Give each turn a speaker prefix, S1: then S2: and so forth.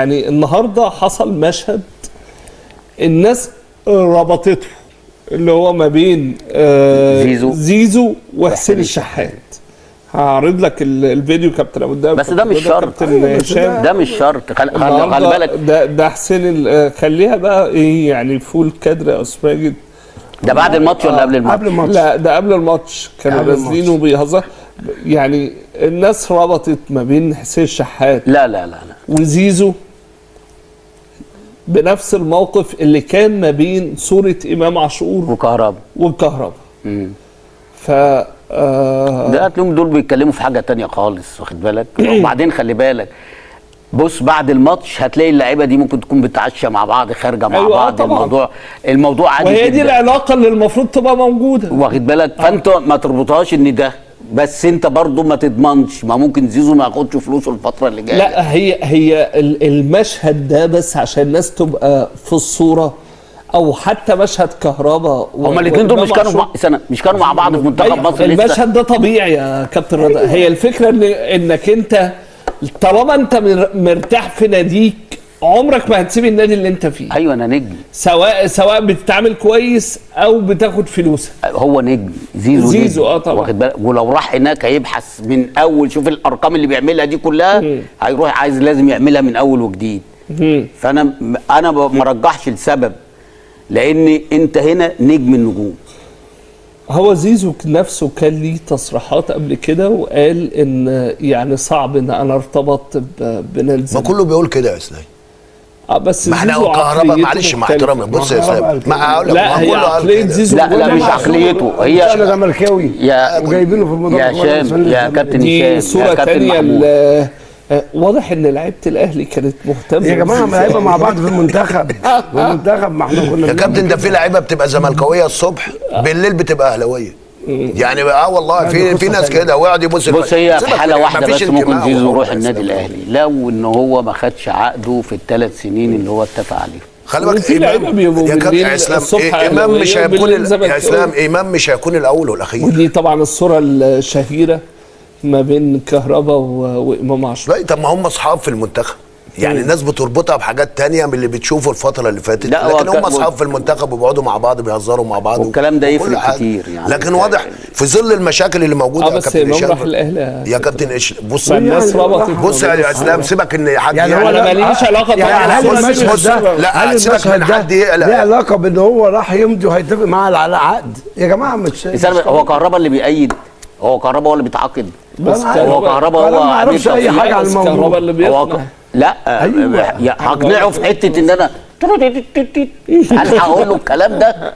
S1: يعني النهارده حصل مشهد الناس ربطته، اللي هو ما بين زيزو وحسين الشحات. هعرض لك الفيديو كابتن ابو الدهب،
S2: بس ده مش شرط. ده مش شرط. خلي بالك
S1: ده حسين خليها بقى ايه يعني فول كادر يا استاذ ماجد.
S2: ده بعد الماتش ولا قبل الماتش؟
S3: قبل الماتش.
S1: لا ده قبل الماتش، كانوا نازلين وبيهزر. يعني الناس ربطت ما بين حسين الشحات
S2: لا
S1: وزيزو بنفس الموقف اللي كان ما بين صورة إمام عاشور وكهربا. ف
S2: ده هتلاقيهم دول بيتكلموا في حاجة تانية خالص، واخد بالك؟ وبعدين خلي بالك، بص بعد الماتش هتلاقي اللعيبه دي ممكن تكون بتتعشى مع بعض، خارجه مع بعض. الموضوع عادي
S1: وهي دي العلاقه اللي المفروض تبقى موجوده،
S2: واخد بالك؟ فانت ما تربطهاش ان ده، بس انت برضو ما تضمنش، ما ممكن زيزو ما ياخدش فلوسه الفتره اللي جايه.
S1: لا هي المشهد ده بس عشان الناس تبقى في الصوره، او حتى مشهد كهربا.
S2: هما الاثنين دول مش كانوا مع بعض في منتخب مصر.
S1: المشهد ده طبيعي يا كابتن رضا. هي الفكره انك انت طالما انت مرتاح في ناديك عمرك ما هتسيب النادي اللي انت فيه.
S2: ايوه انا نجم،
S1: سواء بتتعامل كويس او بتاخد فلوسك.
S2: هو نجم
S1: زيزو
S2: طبعا، واخد بالك؟ ولو راح هناك هيبحث من اول، شوف الارقام اللي بيعملها دي كلها، هيروح لازم يعملها من اول وجديد. فانا ما رجحش السبب، لان انت هنا نجم النجوم.
S1: هو زيزو نفسه كان ليه تصريحات قبل كده وقال ان يعني صعب ان انا ارتبط بنلزم.
S3: ما كله بيقول كده يا اسلام.
S1: بس
S3: ما احنا كهرباء معلش مع احترامي، بص يا اسلام،
S1: لا هي عقليه زيزو.
S2: لا مش عقليته، هي
S3: انا زملكاوي وجايبينه في الموضوع
S2: يا كابتن
S1: دي صوره ثانيه. واضح ان لعيبه الاهلي كانت مهتمه
S3: يا جماعه، لعيبه مع بعض في المنتخب. ما احنا كنا
S4: يا كابتن، ده في لعيبه بتبقى زملكاويه الصبح، بالليل بتبقى اهلاويه. يعني والله في ناس كده ويقعد يبص.
S2: بص هي في حاله واحده بس ممكن زيزو يروح النادي الاهلي، لو ان هو ما خدش عقده في ال3 سنين اللي هو اتفق عليه.
S4: خلي بالك يا كابتن اسلام، امام مش هيكون يا اسلام، امام مش هيكون الاول والاخير.
S1: ودي طبعا الصوره الشهيره ما بين كهربا وامام عاشور.
S4: لا طب ما هم اصحاب في المنتخب، يعني الناس بتربطها بحاجات تانية من اللي بتشوفه الفترة اللي فاتت، لكن هم اصحاب في المنتخب وبيقعدوا مع بعض بيهزروا مع بعض،
S2: والكلام ده يفرق كتير يعني.
S4: لكن واضح في ظل المشاكل اللي موجوده
S1: يا كابتن هشام.
S4: يا كابتن بص
S1: الناس ربطت.
S4: بص يا اسلام، سيبك ان حد
S1: يعني انا ماليش علاقه طبعا.
S3: هل المشهد ده
S4: لا سيبك من حد
S3: ليه علاقه بان هو راح يمضي وهيتفق معاه على عقد؟ يا جماعه مش
S2: هو كهربا اللي بيأيد، هو كهربا هو اللي بيتعاقد،
S1: بس
S2: هو كهربا هو
S3: ما اعرفش اي حاجه عن الموضوع.
S1: كهربا اللي بيقنع.
S2: لا هقنعه في حته ان انا هل هقول له الكلام ده؟